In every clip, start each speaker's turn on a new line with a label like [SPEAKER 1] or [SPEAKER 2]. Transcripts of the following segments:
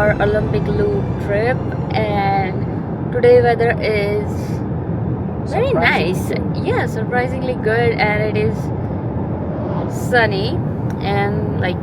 [SPEAKER 1] our Olympic Loop trip, and today weather is very nice. Yeah, surprisingly good, and it is sunny, and like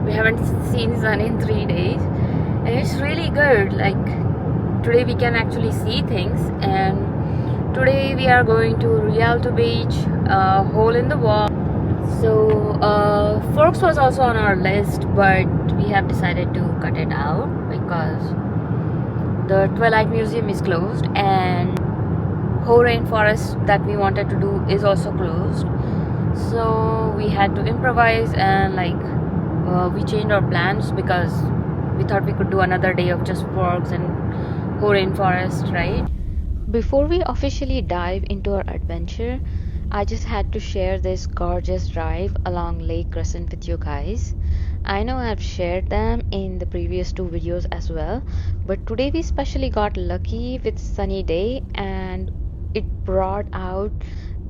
[SPEAKER 1] we haven't seen sun in 3 days, and it's really good. Like today we can actually see things, and today we are going to Rialto Beach, hole in the wall. So Forks was also on our list, but we have decided to cut it out because the Twilight Museum is closed, and whole rainforest that we wanted to do is also closed. So we had to improvise, and we changed our plans because we thought we could do another day of just Forks and whole rainforest, right? Before we officially dive into our adventure, I just had to share this gorgeous drive along Lake Crescent with you guys. I know I've shared them in the previous two videos as well, but today we especially got lucky with sunny day, and it brought out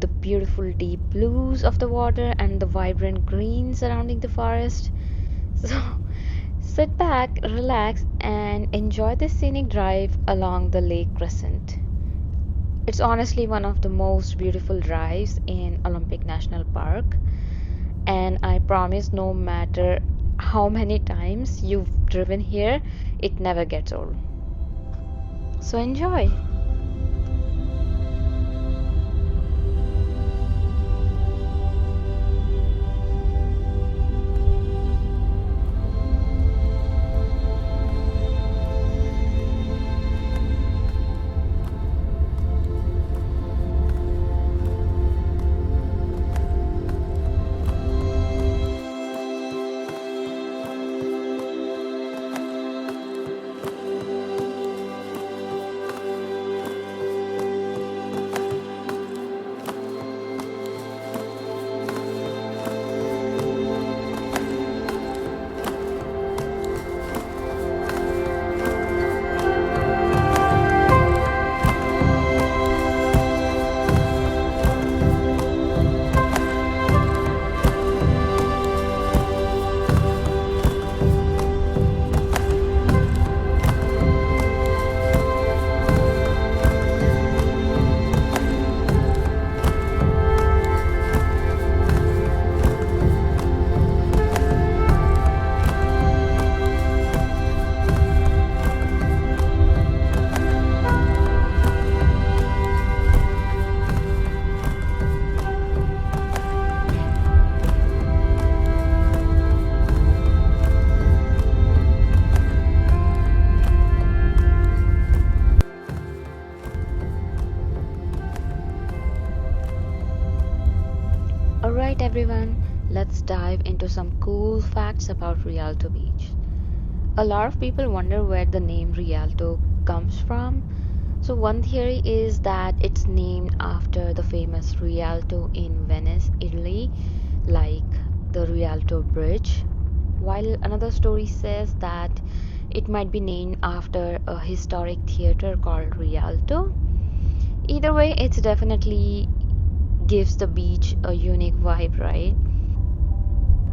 [SPEAKER 1] the beautiful deep blues of the water and the vibrant green surrounding the forest. So sit back, relax, and enjoy this scenic drive along the Lake Crescent. It's honestly one of the most beautiful drives in Olympic National Park, and I promise no matter how many times you've driven here, it never gets old. So enjoy! Alright everyone, let's dive into some cool facts about Rialto Beach. A lot of people wonder where the name Rialto comes from. So one theory is that it's named after the famous Rialto in Venice, Italy, like the Rialto Bridge, while another story says that it might be named after a historic theater called Rialto. Either way, it's definitely gives the beach a unique vibe, right?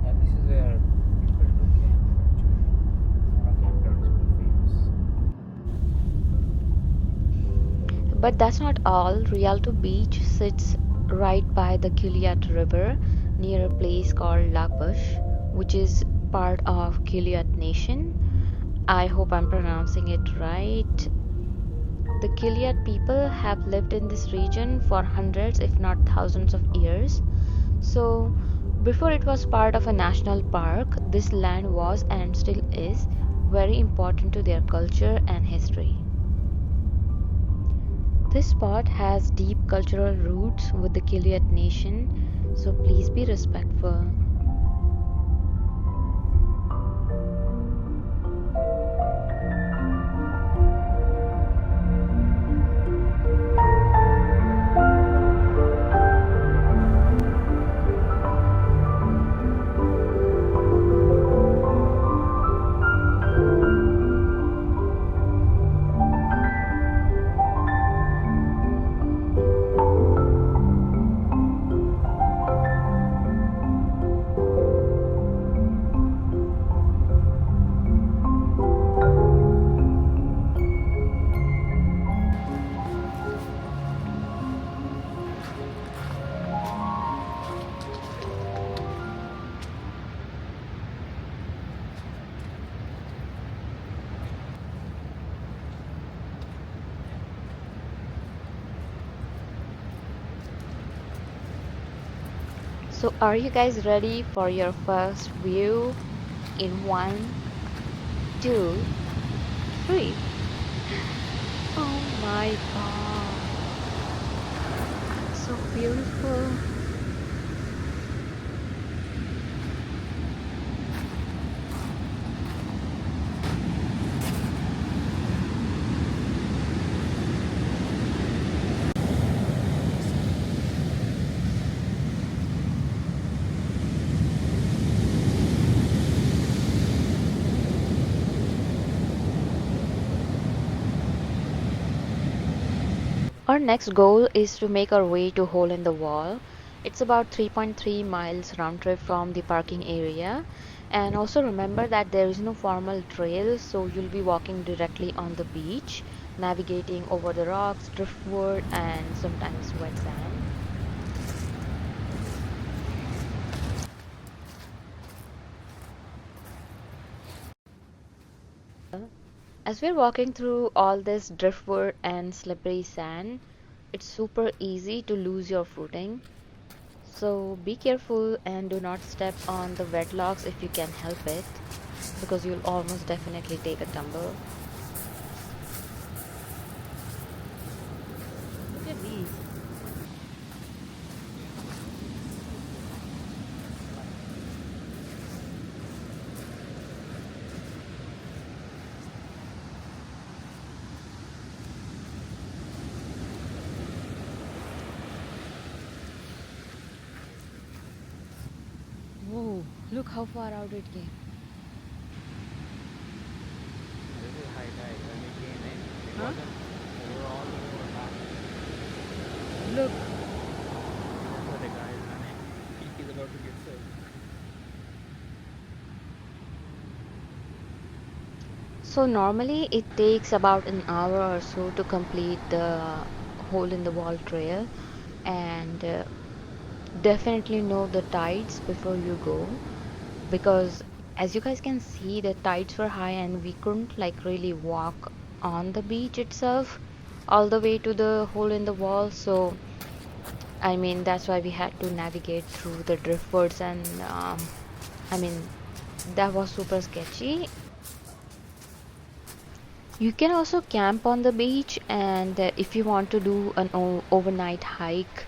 [SPEAKER 2] Yeah, this is where people do camp actually. Our campground is pretty famous.
[SPEAKER 1] But that's not all. Rialto Beach sits right by the Gilead River near a place called Bush, which is part of Gilead Nation. I hope I'm pronouncing it right. The Gilead people have lived in this region for hundreds, if not thousands of years. So, before it was part of a national park, this land was and still is very important to their culture and history. This spot has deep cultural roots with the Gilead Nation, so please be respectful. So, are you guys ready for your first view in one, two, three? Oh my god, so beautiful. Our next goal is to make our way to Hole in the Wall. It's about 3.3 miles round trip from the parking area. And also remember that there is no formal trail, so you'll be walking directly on the beach, navigating over the rocks, driftwood, and sometimes wet sand. As we're walking through all this driftwood and slippery sand, it's super easy to lose your footing. So be careful and do not step on the wet logs if you can help it, because you'll almost definitely take a tumble. Look at these. Whoa, look how far out it came.
[SPEAKER 2] This is high tide when we came in. It
[SPEAKER 1] Huh?
[SPEAKER 2] wasn't overall over half.
[SPEAKER 1] Look.
[SPEAKER 2] That's what the guy is running. He's about to get soaked.
[SPEAKER 1] So normally it takes about an hour or so to complete the hole in the wall trail, and definitely know the tides before you go, because as you guys can see the tides were high and we couldn't like really walk on the beach itself all the way to the hole in the wall. So I mean that's why we had to navigate through the driftwoods, and I mean that was super sketchy. You can also camp on the beach, and if you want to do an overnight hike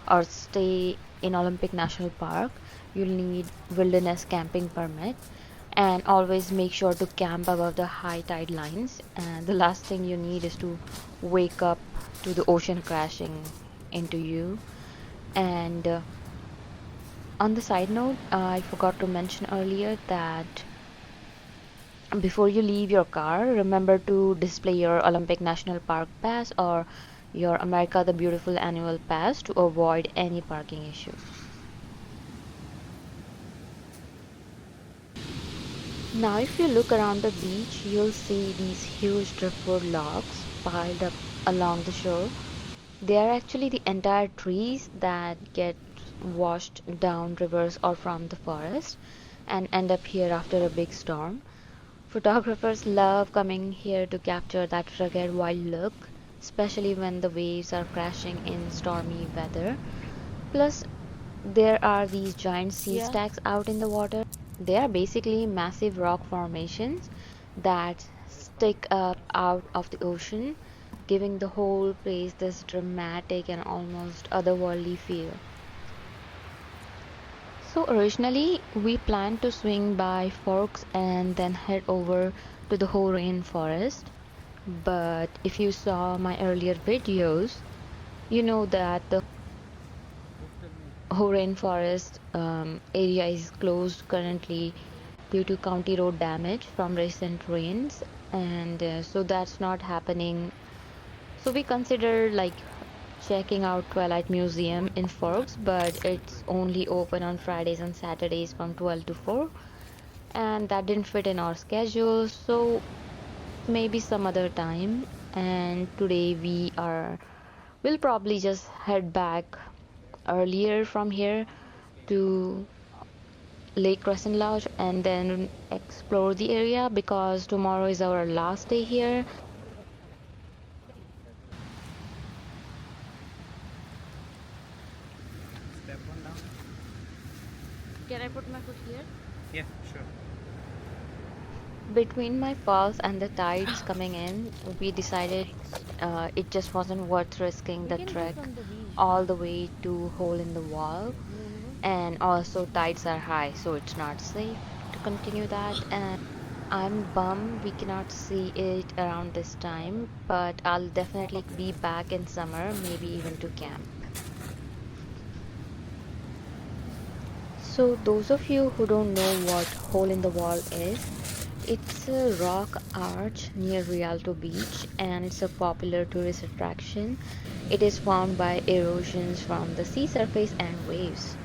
[SPEAKER 1] or stay in Olympic National Park, you'll need wilderness camping permit. And always make sure to camp above the high tide lines. And the last thing you need is to wake up to the ocean crashing into you. And on the side note, I forgot to mention earlier that before you leave your car, remember to display your Olympic National Park pass or your America the Beautiful annual pass to avoid any parking issue. Now, if you look around the beach, you'll see these huge driftwood logs piled up along the shore. They are actually the entire trees that get washed down rivers or from the forest and end up here after a big storm. Photographers love coming here to capture that rugged wild look, especially when the waves are crashing in stormy weather. Plus, there are these giant sea
[SPEAKER 3] Yeah.
[SPEAKER 1] stacks out in the water. They are basically massive rock formations that stick up out of the ocean, giving the whole place this dramatic and almost otherworldly feel. So originally we planned to swing by Forks and then head over to the whole rainforest. But if you saw my earlier videos, you know that the whole rainforest area is closed currently due to county road damage from recent rains, and so that's not happening. So we considered like checking out Twilight Museum in Forks, but it's only open on Fridays and Saturdays from 12 to 4, and that didn't fit in our schedule, so maybe some other time. And today we'll probably just head back earlier from here to Lake Crescent Lodge and then explore the area, because tomorrow is our last day here.
[SPEAKER 2] Step one down.
[SPEAKER 1] Can I put my foot here?
[SPEAKER 2] Yeah, sure.
[SPEAKER 1] Between my falls and the tides coming in, we decided it just wasn't worth risking the trek all the way to Hole in the Wall. And also, tides are high, so it's not safe to continue that. And I'm bummed we cannot see it around this time, but I'll definitely be back in summer, maybe even to camp. So, those of you who don't know what Hole in the Wall is, it's a rock arch near Rialto Beach and it's a popular tourist attraction. It is formed by erosions from the sea surface and waves.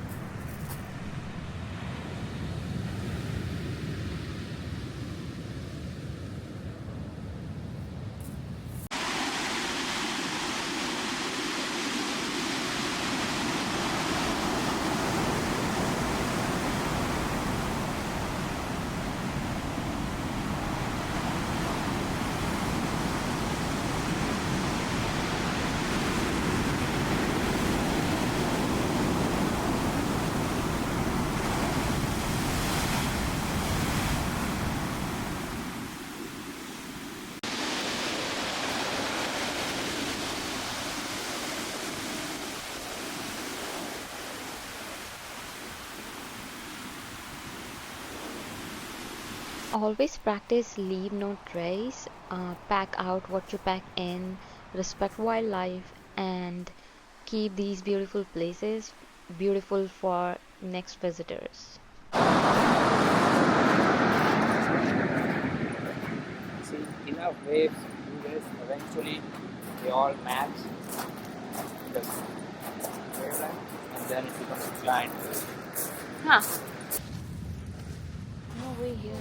[SPEAKER 1] Always practice leave no trace, pack out what you pack in, respect wildlife, and keep these beautiful places beautiful for next visitors.
[SPEAKER 2] See, enough waves do this. Eventually, they all match the wavelength, and then it becomes a giant wave.
[SPEAKER 1] Huh. No way here.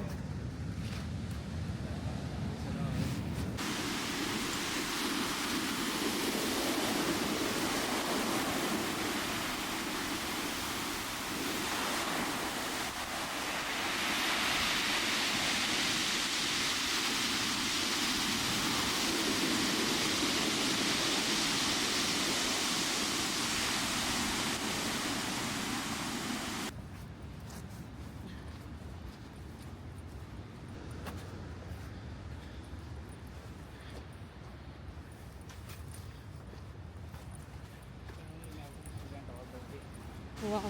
[SPEAKER 1] Wow.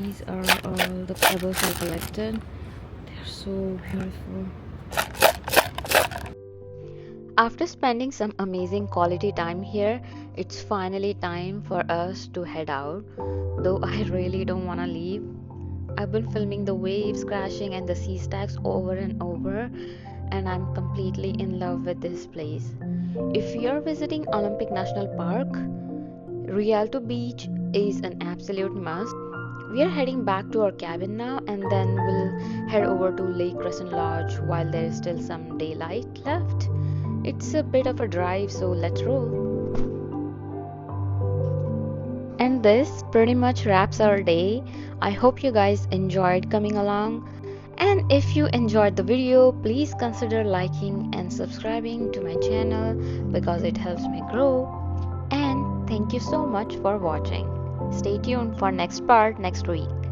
[SPEAKER 1] These are all the pebbles I collected. They're so beautiful. After spending some amazing quality time here, it's finally time for us to head out. Though I really don't want to leave. I've been filming the waves crashing and the sea stacks over and over, and I'm completely in love with this place. If you're visiting Olympic National Park, Rialto Beach is an absolute must. We are heading back to our cabin now and then we'll head over to Lake Crescent Lodge while there is still some daylight left. It's a bit of a drive, so let's roll. And this pretty much wraps our day. I hope you guys enjoyed coming along. And if you enjoyed the video, please consider liking and subscribing to my channel because it helps me grow. And thank you so much for watching. Stay tuned for next part next week.